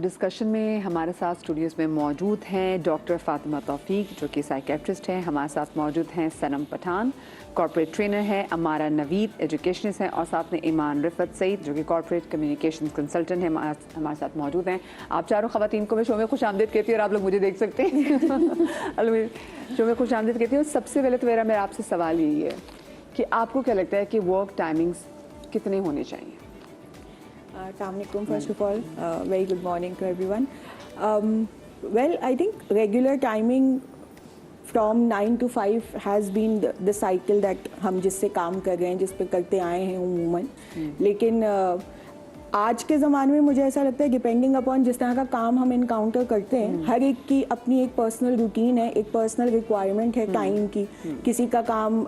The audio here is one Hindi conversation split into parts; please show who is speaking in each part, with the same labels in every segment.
Speaker 1: डिस्कशन में हमारे साथ स्टूडियोज़ में मौजूद हैं डॉक्टर फातिमा तौफीक जो कि साइकेट्रिस्ट हैं, हमारे साथ मौजूद हैं सनम पठान कॉर्पोरेट ट्रेनर हैं, अमारा नवीद एजुकेशनिस्ट हैं और साथ में ईमान रिफत सईद जो कि कॉर्पोरेट कम्युनिकेशन कंसल्टेंट हैं हमारे साथ मौजूद हैं। आप चारों ख़वातीन को मैं शो में खुश आमदीद कहती हूँ और आप लोग मुझे देख सकते हैं शो में खुश आमदीद कहती हूँ। सबसे पहले तो मेरा आपसे सवाल यही है कि आपको क्या लगता है कि वर्क टाइमिंग्स कितने होने चाहिए?
Speaker 2: Assalamualaikum. First of all, very good morning to everyone. Well, I think regular timing from 9 to 5 has been the cycle that हम जिससे काम कर रहे हैं, जिस पे करते आए हैं उम्मूमन। लेकिन आज के ज़माने में मुझे ऐसा लगता है डिपेंडिंग अपॉन जिस तरह का काम हम इनकाउंटर करते हैं, हर एक की अपनी एक पर्सनल रूटीन है, एक पर्सनल रिक्वायरमेंट है टाइम की। किसी का काम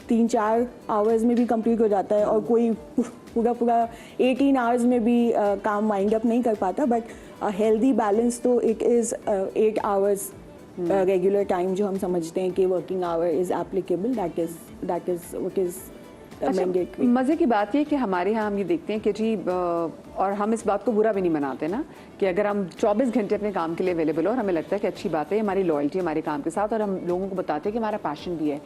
Speaker 2: 3-4 आवर्स में भी कंप्लीट हो जाता है और कोई पूरा 18 आवर्स में भी काम वाइंड अप नहीं कर पाता। बट हेल्दी बैलेंस तो एक इज़ 8 आवर्स रेगुलर टाइम जो हम समझते हैं कि working hour is applicable, that is what is mandatory.
Speaker 1: मज़े की बात ये कि हमारे यहाँ हम ये देखते हैं कि जी और हम इस बात को बुरा भी नहीं मनाते ना कि अगर हम 24 घंटे अपने काम के लिए अवेलेबल हो और हमें लगता है कि अच्छी बात है, हमारी लॉयल्टी हमारे काम के साथ और हम लोगों को बताते हैं कि हमारा पैशन भी है।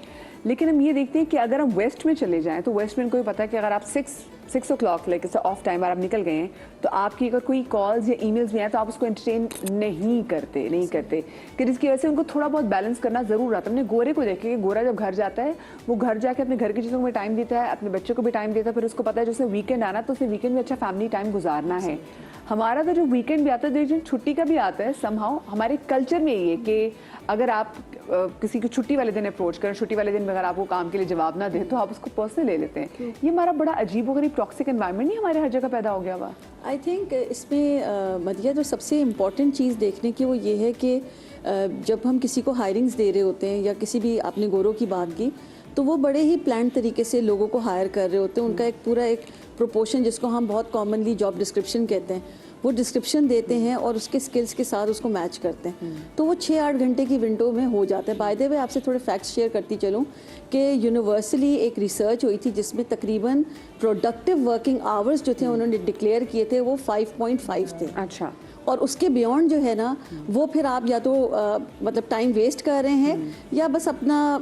Speaker 1: लेकिन हम ये देखते हैं कि अगर हम वेस्ट में चले जाएं तो वेस्ट में इनको भी पता है कि अगर आप 6 o'clock लाइक ऑफ टाइम और आप निकल गए हैं तो आपकी अगर कोई कॉल्स या ईमेल्स भी आए तो आप उसको एंटरटेन नहीं करते कि जिसकी वजह से उनको थोड़ा बहुत बैलेंस करना ज़रूर आता है। हमने गोरे को देखे कि गोरा जब घर जाता है वो घर जाके अपने घर की चीज़ों में टाइम देता है, अपने बच्चों को भी टाइम देता है, फिर उसको पता है जो उसे वीकेंड आना तो उसे वीकेंड में अच्छा फैमिली टाइम गुजारना है। हमारा तो जो वीकेंड भी आता है, जो छुट्टी का भी आता है, समहाउ हमारे कल्चर में ये कि अगर आप किसी को छुट्टी वाले दिन अप्रोच करें, छुट्टी वाले दिन में अगर आपको काम के लिए जवाब ना दें तो आप उसको पर्सनल ले लेते हैं। ये हमारा बड़ा अजीबोगरीब टॉक्सिक एनवायरनमेंट नहीं हमारे हर जगह पैदा हो गया हुआ।
Speaker 3: आई थिंक इसमें मदिया जो सबसे इम्पॉर्टेंट चीज़ देखने की वो ये है कि जब हम किसी को हायरिंग्स दे रहे होते हैं या किसी भी आपने गोरों की बात की तो वो बड़े ही प्लान तरीके से लोगों को हायर कर रहे होते हैं। उनका एक पूरा एक प्रोपोर्शन जिसको हम बहुत कॉमनली जॉब डिस्क्रिप्शन कहते हैं वो डिस्क्रिप्शन देते हैं और उसके स्किल्स के साथ उसको मैच करते हैं तो वो 6-8 घंटे की विंडो में हो जाता है। बाय द वे आपसे थोड़े फैक्ट्स शेयर करती चलूँ कि यूनिवर्सली एक रिसर्च हुई थी जिसमें तकरीबन प्रोडक्टिव वर्किंग आवर्स जो थे उन्होंने डिक्लेयर किए थे वो 5.5 थे।
Speaker 1: अच्छा।
Speaker 3: और उसके बियॉन्ड जो है ना वो फिर आप या तो मतलब टाइम वेस्ट कर रहे हैं या बस अपना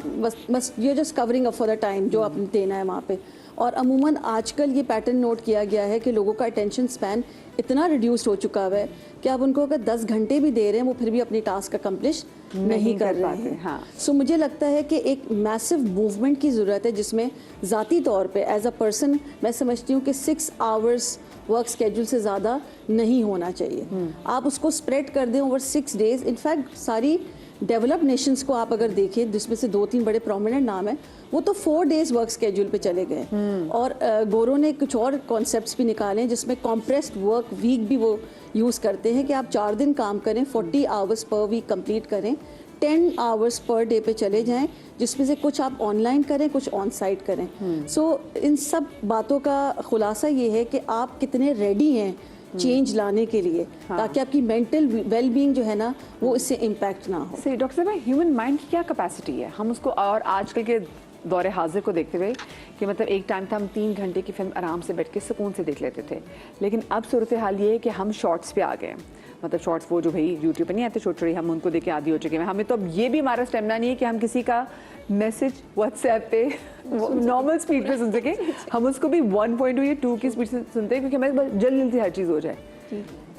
Speaker 3: बस ये just covering up for the time जो आपने देना है वहाँ पे। और अमूमन आजकल ये पैटर्न नोट किया गया है कि लोगों का अटेंशन स्पैन इतना रिड्यूस्ड हो चुका है कि आप उनको अगर 10 घंटे भी दे रहे हैं वो फिर भी अपनी टास्क अकम्प्लिश नहीं कर रहे हैं।
Speaker 1: हाँ।
Speaker 3: सो मुझे लगता है कि एक मैसिव मूवमेंट की ज़रूरत है जिसमें ज़ाती तौर पे एज अ पर्सन मैं समझती हूँ कि 6 आवर्स वर्क स्केड्यूल से ज़्यादा नहीं होना चाहिए। आप उसको स्प्रेड कर दें ओवर 6 डेज़। इनफैक्ट सारी डेवलप्ड नेशंस को आप अगर देखें जिसमें से 2-3 बड़े प्रोमिनेंट नाम हैं वो तो 4 डेज़ वर्क स्केड्यूल पे चले गए। और गोरों ने कुछ और कॉन्सेप्ट्स भी निकाले हैं जिसमें कॉम्प्रेस्ड वर्क वीक भी वो यूज़ करते हैं कि आप 4 दिन काम करें, 40 आवर्स पर वीक कंप्लीट करें, 10 आवर्स पर डे पे चले जाएं जिसमें से कुछ आप ऑनलाइन करें कुछ ऑन साइट करें। सो इन सब बातों का खुलासा ये है कि आप कितने रेडी हैं चेंज लाने के लिए ताकि आपकी मेंटल वेलबींग जो है ना वो इससे इम्पैक्ट ना हो।
Speaker 1: सही डॉक्टर साहब, ह्यूमन माइंड की क्या कैपेसिटी है हम उसको और आजकल के दौरे हाजिर को देखते हुए कि मतलब एक टाइम था हम 3 घंटे की फिल्म आराम से बैठ के सुकून से देख लेते थे, लेकिन अब सूरत हाल ये है कि हम शॉर्ट्स पे आ गए। मतलब शॉर्ट्स वो जो भाई यूट्यूब पे नहीं आते छोटे, हम उनको देख के आदी हो चुके हैं। हमें तो अब ये भी हमारा स्टेमिना नहीं है कि हम किसी का मैसेज व्हाट्सएप पे नॉर्मल स्पीड पे सुन सके, हम उसको भी 1.2 या 2 की स्पीड से सुनते हैं क्योंकि हमें जल्दी जल्दी हर चीज़ हो जाए।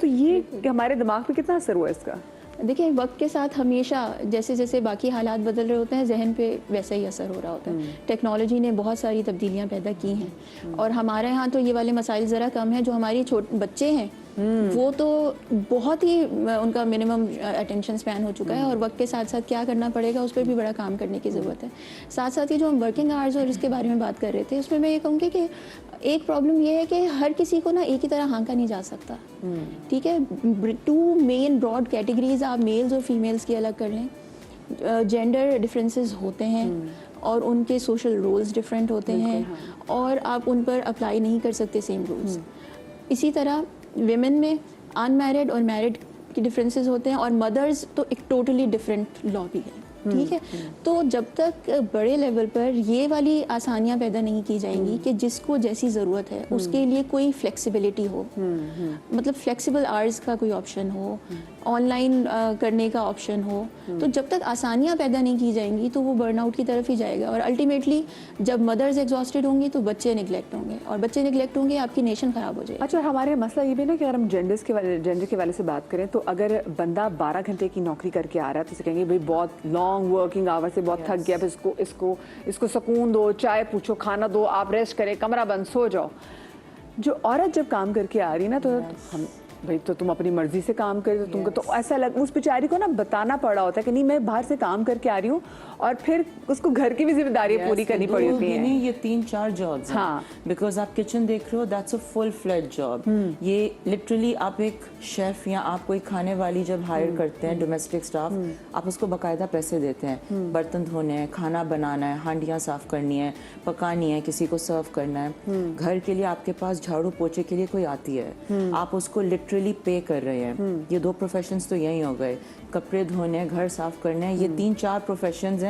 Speaker 1: तो ये हमारे दिमाग पे कितना असर हुआ इसका?
Speaker 4: देखिए वक्त के साथ हमेशा जैसे जैसे बाकी हालात बदल रहे होते हैं जहन पे वैसा ही असर हो रहा होता है। टेक्नोलॉजी ने बहुत सारी तब्दीलियां पैदा की हैं और हमारे यहाँ तो ये वाले मसाइल ज़रा कम हैं। जो हमारी छोटे बच्चे हैं वो तो बहुत ही उनका मिनिमम अटेंशन स्पैन हो चुका है और वक्त के साथ साथ क्या करना पड़ेगा उस पर भी बड़ा काम करने की ज़रूरत है। साथ साथ ही जो हम वर्किंग आवर्स और इसके बारे में बात कर रहे थे उसमें मैं ये कहूँगी कि एक प्रॉब्लम ये है कि हर किसी को ना एक ही तरह हाँका नहीं जा सकता। ठीक है, 2 मेन ब्रॉड कैटेगरीज आप मेल्स और फीमेल्स की अलग कर लें। जेंडर डिफरेंसेस होते हैं और उनके सोशल रोल्स डिफरेंट होते हैं और आप उन पर अप्लाई नहीं कर सकते सेम रूल्स। इसी तरह विमेन में अनमैरिड और मैरिड के डिफरेंसेस होते हैं और मदर्स तो एक टोटली डिफरेंट लॉ भी है। ठीक है। तो जब तक बड़े लेवल पर ये वाली आसानियां पैदा नहीं की जाएंगी कि जिसको जैसी ज़रूरत है उसके लिए कोई फ्लेक्सिबिलिटी हो, मतलब फ्लेक्सिबल आवर्स का कोई ऑप्शन हो, ऑनलाइन करने का ऑप्शन हो, तो जब तक आसानियां पैदा नहीं की जाएंगी तो वो बर्नआउट की तरफ ही जाएगा। और अल्टीमेटली जब मदर्स एग्जॉस्टेड होंगी तो बच्चे निगलेक्ट होंगे, और बच्चे निगलेक्ट होंगे आपकी नेशन ख़राब हो जाएगी।
Speaker 1: अच्छा, हमारे मसला ये भी ना कि अगर हम जेंडर के वाले से बात करें तो अगर बंदा 12 घंटे की नौकरी करके आ रहा है तो उसे कहेंगे भाई बहुत लॉन्ग वर्किंग आवर से बहुत थक गया, फिर इसको सुकून दो, चाय पूछो, खाना दो, आप रेस्ट करें, कमरा बंद, सो जाओ। जो औरत जब काम करके आ रही है ना तो हम भाई तो तुम अपनी मर्जी से काम करे, तो तुमको तो ऐसा उस बेचारी को ना बताना पड़ा होता है कि नहीं मैं बाहर से काम करके आ रही हूँ, और फिर उसको घर की भी जिम्मेदारियां पूरी करनी पड़ी होती हैं।
Speaker 5: नहीं, ये 3-4 जॉब्स हैं, बिकॉज आप किचन देख रहे हो, that's a full fledge job. ये लिटरली आप एक शेफ या आप कोई खाने वाली जब हायर करते हैं डोमेस्टिक स्टाफ, आप उसको बाकायदा पैसे देते हैं, बर्तन धोने हैं, खाना बनाना है, हांडियाँ साफ करनी है, पकानी है, किसी को सर्व करना है, घर के लिए आपके पास झाड़ू पोछे के लिए कोई आती है, आप उसको लिटरली पे कर रहे हैं। ये 2 प्रोफेशंस तो यही हो गए, कपड़े धोने, घर साफ करने, ये 3-4 प्रोफेशंस हैं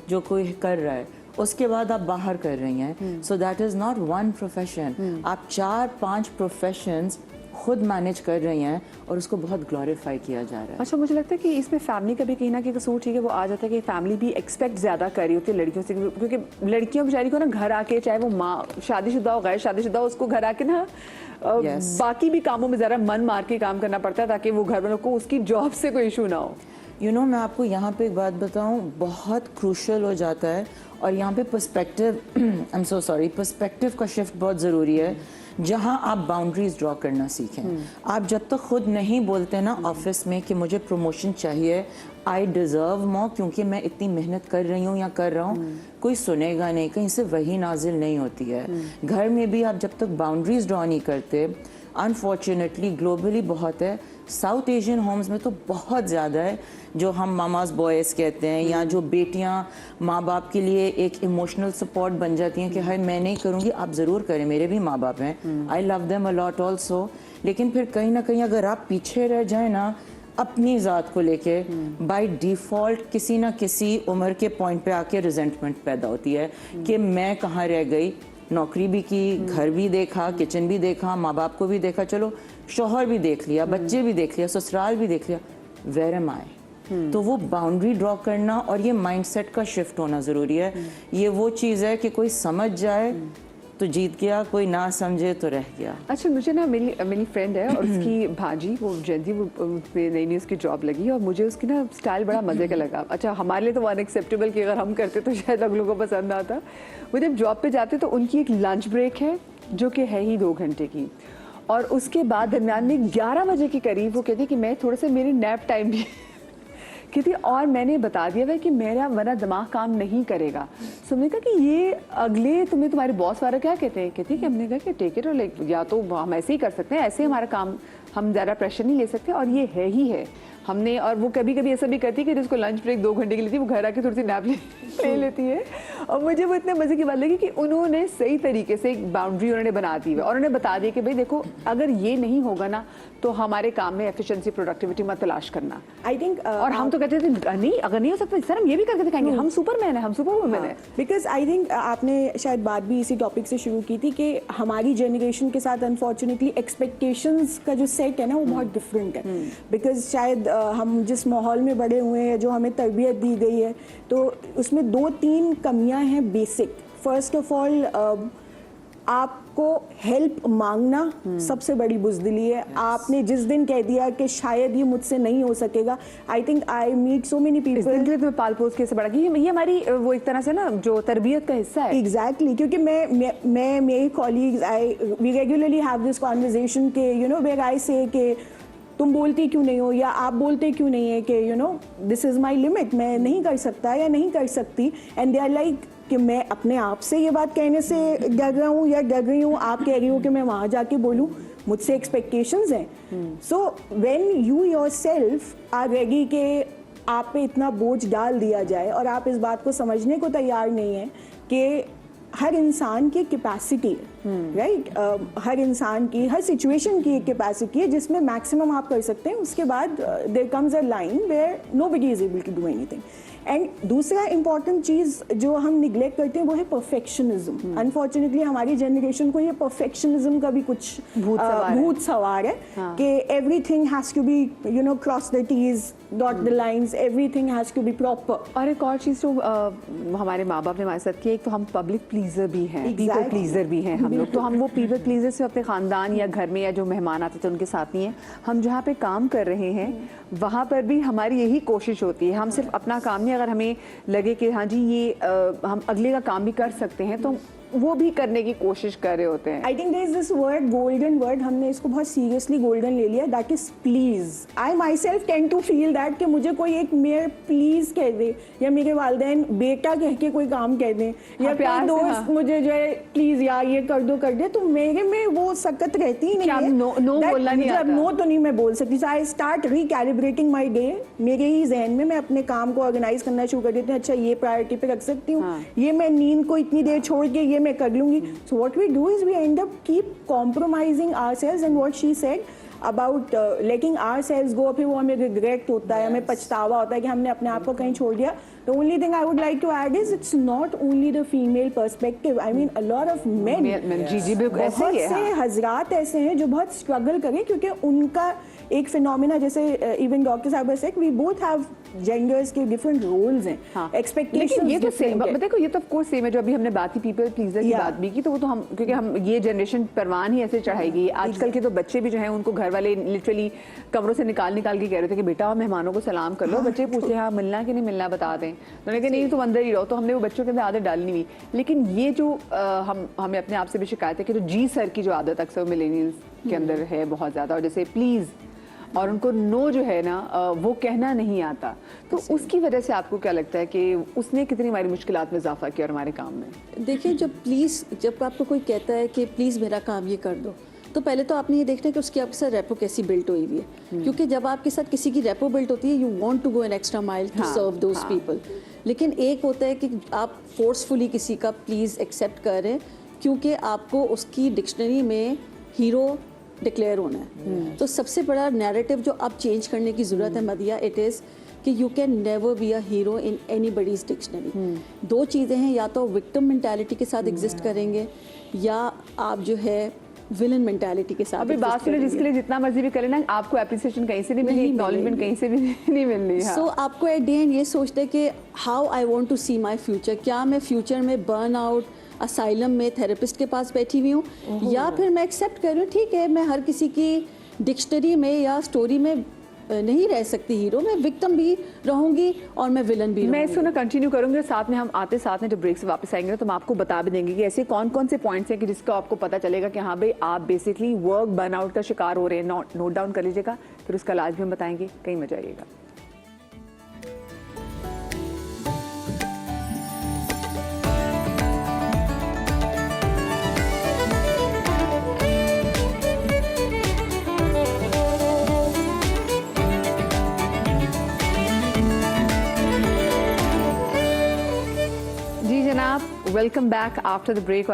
Speaker 5: जो कोई कर रहा है। उसके बाद आप बाहर कर रही हैं, so that is not one profession, आप 4-5 प्रोफेशंस खुद मैनेज कर रही हैं और उसको बहुत ग्लोरीफाई किया जा रहा है।
Speaker 1: अच्छा, मुझे लगता है कि इसमें फैमिली का भी कहीं ना कहीं कसूर ठीक है, वो आ जाता है कि फैमिली भी एक्सपेक्ट ज़्यादा कर रही होती है लड़कियों से, क्योंकि लड़कियों बेचारी को ना घर आके, चाहे वो माँ शादीशुदा हो गैर शादीशुदा हो, उसको घर आके ना बाकी भी कामों में ज़रा मन मार के काम करना पड़ता है ताकि वो घर वालों को उसकी जॉब से कोई इशू ना हो।
Speaker 5: मैं आपको यहाँ पे एक बात बताऊँ, बहुत क्रूशल हो जाता है, और यहाँ पे perspective I am so sorry, perspective का शिफ्ट बहुत ज़रूरी है, जहाँ आप बाउंड्रीज ड्रॉ करना सीखें। आप जब तक खुद नहीं बोलते ना ऑफिस में कि मुझे प्रमोशन चाहिए, आई डिज़र्व मोर, क्योंकि मैं इतनी मेहनत कर रही हूँ या कर रहा हूँ, कोई सुनेगा नहीं, कहीं से वही नाजिल नहीं होती है। घर में भी आप जब तक बाउंड्रीज ड्रॉ नहीं करते, अनफॉर्चुनेटली ग्लोबली बहुत है, साउथ एशियन होम्स में तो बहुत ज़्यादा है, जो हम मामाज बॉयज़ कहते हैं, या जो बेटियां माँ बाप के लिए एक इमोशनल सपोर्ट बन जाती हैं कि हाय मैं नहीं करूँगी, आप ज़रूर करें, मेरे भी माँ बाप हैं, I love them a lot also. लेकिन फिर कहीं ना कहीं अगर आप पीछे रह जाए ना अपनी ज़ात को लेके, बाय डिफ़ॉल्ट किसी ना किसी उम्र के पॉइंट पे आके रिजेंटमेंट पैदा होती है कि मैं कहाँ रह गई, नौकरी भी की, घर भी देखा, किचन भी देखा, माँ बाप को भी देखा, चलो शौहर भी देख लिया, बच्चे भी देख लिया, ससुराल भी देख लिया, वेयर एम आई। तो वो बाउंड्री ड्रॉ करना और ये माइंडसेट का शिफ्ट होना ज़रूरी है। ये वो चीज़ है कि कोई समझ जाए तो जीत गया, कोई ना समझे तो रह गया।
Speaker 1: अच्छा, मुझे ना मेरी फ्रेंड है और उसकी भाजी, वो जयंती, वो नई उसकी जॉब लगी और मुझे उसकी ना स्टाइल बड़ा मज़े का लगा। अच्छा, हमारे लिए तो वो अनएक्सेप्टेबल कि अगर हम करते तो शायद अगलों को पसंद आता। वो जब जॉब पे जाते तो उनकी एक लंच ब्रेक है जो कि है ही 2 घंटे की, और उसके बाद दरम्यान में 11 बजे के करीब वो कहती कि मैं थोड़ा सा मेरी नैप टाइम भी कहती, और मैंने बता दिया है कि मेरा वरना दिमाग काम नहीं करेगा। सो मैंने कहा कि ये अगले तुम्हारे बॉस वाला क्या कहते हैं? कहती कि हमने कहा कि टेक इट, और लाइक या तो हम ऐसे ही कर सकते हैं, ऐसे हमारा काम, हम ज़्यादा प्रेशर नहीं ले सकते, और ये है ही है हमने। और वो कभी कभी ऐसा भी करती है कि जिसको लंच ब्रेक 2 घंटे की लेती है, वो घर आके थोड़ी सी नैप ले लेती है। और मुझे वो इतने मज़े की बात लगी कि उन्होंने सही तरीके से एक बाउंड्री उन्होंने बना दी है, और उन्होंने बता दिया कि भाई देखो, अगर ये नहीं होगा ना तो हमारे काम में एफिशिएंसी, प्रोडक्टिविटी मत तलाश करना।
Speaker 2: आई थिंक
Speaker 1: और हम तो कहते थे नहीं, अगर नहीं हो सकता सर हम ये भी करके दिखाएंगे, हम सुपरमैन है, हम सुपर वुमेन है।
Speaker 2: बिकॉज आई थिंक आपने शायद बात भी इसी टॉपिक से शुरू की थी कि हमारी जनरेशन के साथ अनफॉर्चुनेटली एक्सपेक्टेशंस का जो सेट है ना वो बहुत डिफरेंट है। बिकॉज शायद हम जिस माहौल में बड़े हुए हैं, जो हमें तरबियत दी गई है, तो उसमें 2-3 कमियां हैं बेसिक। फर्स्ट ऑफ ऑल, आपको हेल्प मांगना सबसे बड़ी बुज़दिली है। आपने जिस दिन कह दिया कि शायद ये मुझसे नहीं हो सकेगा, I think I meet so many people
Speaker 1: के लिए पाल पोस के से बड़ा कि ये हमारी वो एक तरह से ना जो तरबियत का हिस्सा है।
Speaker 2: एग्जैक्टली, क्योंकि मैं मेरे colleagues, we regularly have this conversation के वेयर आई से कि तुम बोलती क्यों नहीं हो, या आप बोलते क्यों नहीं है कि दिस इज़ माई लिमिट, मैं नहीं कर सकता या नहीं कर सकती। एंड दे आर लाइक कि मैं अपने आप से ये बात कहने से डर रहा हूँ या डर रही हूँ, आप कह रही हो कि मैं वहाँ जाके बोलूँ, मुझसे एक्सपेक्टेशंस हैं। So when you yourself are ready कि आप पे इतना बोझ डाल दिया जाए और आप इस बात को समझने को तैयार नहीं है कि हर इंसान की कैपेसिटी है राइट हर इंसान की, हर सिचुएशन की एक कैपेसिटी है जिसमें मैक्सिमम आप कर सकते हैं. उसके बाद there comes a line where nobody is able to do anything. And दूसरा इंपॉर्टेंट चीज जो हम निग्लेक्ट करते हैं वो है परफेक्शनिज्म. अनफॉर्चुनेटली हमारी जनरेशन को ये परफेक्शनिज्म का भी कुछ भूत सवार है कि everything has to be you know cross the T's, dot the lines, everything has to be proper.
Speaker 1: और एक और चीज़ जो हमारे माँ बाप ने हमारे साथ की, एक तो हम पब्लिक प्लीजर भी हैं, पीपल प्लीजर भी हैं हम लोग. तो हम वो पीपल प्लीजर से अपने ख़ानदान या घर में या जो मेहमान आते थे उनके साथ नहीं है. हम जहाँ पे काम कर रहे हैं वहाँ पर भी हमारी यही कोशिश होती है. हम सिर्फ अपना काम नहीं, अगर हमें लगे कि हाँ जी ये हम अगले का काम भी कर सकते हैं तो वो भी करने की कोशिश कर रहे होते हैं.
Speaker 2: I think there is this word, golden word, हमने इसको बहुत सीरियसली गोल्डन ले लिया, that is please. I myself tend to feel that कि मुझे कोई एक मेयर प्लीज कह दे या मेरे वालिदैन बेटा कह के कोई काम कह दें या कोई दोस्त मुझे जो है प्लीज यार ये कर दे, तो मेरे में वो सकत रहती ही नहीं है.
Speaker 1: नो बोलना नहीं आता.
Speaker 2: नो तो नहीं मैं बोल सकती. सो आई स्टार्ट रिकैलिब्रेटिंग माई डे. मेरे ही जहन में मैं अपने काम को ऑर्गेनाइज करना शुरू कर देती हूँ. अच्छा ये प्रायोरिटी पे रख सकती हूँ, ये मैं नींद को इतनी देर छोड़ के ये मैं कर लूंगी. So what we do is we end up keep compromising ourselves, and what she said about letting ourselves go, फिर वो हमें रिग्रेट होता है, हमें पछतावा होता है कि हमने अपने आप को कहीं छोड़ दिया. The only thing I would like to add is it's not only the female perspective. I mean a lot of men.
Speaker 1: जी बिल्कुल ऐसे
Speaker 2: बहुत
Speaker 1: ही है.
Speaker 2: से हजरात ऐसे हैं जो बहुत स्ट्रगल करें क्योंकि उनका एक फिनोमिना, जैसे इवन डॉक्टर साहब said, we both have genders के डिफरेंट रोल्स हैं, एक्सपेक्टेशंस.
Speaker 1: ये तो सेम, देखो ये तो ऑफ कोर्स सेम है. जो अभी हमने बात की पीपल प्लीजर की बात भी की, तो वो तो हम, क्योंकि हम ये जनरेशन परवान ही ऐसे चढ़ाएगी. आजकल के तो बच्चे भी जो हैं उनको घर वाले लिटरली कमरों से निकाल के कह रहे थे कि बेटा मेहमानों को सलाम कर लो. बच्चे पूछते हैं हाँ मिलना कि नहीं मिलना बता दें, तो उन्होंने कहा नहीं तुम अंदर ही रहो. तो हमने वो बच्चों के अंदर आदत डालनी हुई. लेकिन ये जो हमें अपने आप से भी शिकायत है कि जो जी सर की जो आदत अक्सर मिलेनियल्स के अंदर है बहुत ज़्यादा, और जैसे प्लीज़ और उनको नो जो है ना वो कहना नहीं आता. तो उसकी वजह से आपको क्या लगता है कि उसने कितनी हमारी मुश्किलात में इजाफा किया और हमारे काम में?
Speaker 3: देखिए जब आपको कोई कहता है कि प्लीज़ मेरा काम ये कर दो, तो पहले तो आपने ये देखना है कि उसकी आपके साथ रेपो कैसी बिल्ट हुई हुई है. क्योंकि जब आपके साथ किसी की रेपो बिल्ट होती है, you want to go an extra mile to serve those people. लेकिन एक होता है कि आप फोर्सफुली किसी का प्लीज़ एक्सेप्ट करें क्योंकि आपको उसकी डिक्शनरी में हीरो डिक्लेयर होना है. तो सबसे बड़ा नैरेटिव जो अब चेंज करने की ज़रूरत है मदिया, इट इज़ कि you can never be a hero in anybody's dictionary. दो चीज़ें हैं, या तो विक्टिम मेंटालिटी के साथ एग्जिस्ट करेंगे या आप जो है विलन मेंटालिटी के साथ.
Speaker 1: अभी बात सुनो, जिसके लिए जितना मर्जी भी करें ना, आपको एप्रिसिएशन कहीं से नहीं मिलेगी, एक्नॉलेजमेंट कहीं से भी नहीं मिलनी है.
Speaker 3: सो आपको एट द एंड ये सोचते हैं कि how I want to see my future. क्या मैं फ्यूचर में बर्न आउट असाइलम में थेरेपिस्ट के पास बैठी हुई हूँ, या फिर मैं एक्सेप्ट कर रही हूँ ठीक है मैं हर किसी की डिक्शनरी में या स्टोरी में नहीं रह सकती हीरो, मैं विक्टिम भी रहूंगी और मैं विलन भी रहूंगी.
Speaker 1: मैं इसको ना कंटिन्यू करूंगी. साथ में हम आते साथ में जब ब्रेक से वापस आएंगे तो हम आपको बता भी देंगे कि ऐसे कौन कौन से पॉइंट्स हैं कि जिसको आपको पता चलेगा कि हाँ भाई आप बेसिकली वर्क बर्नआउट का शिकार हो रहे हैं. नोट डाउन कर लीजिएगा, फिर उसका इलाज भी हम बताएंगे. कहीं मजा आइएगा. जी जनाब, welcome back after the break.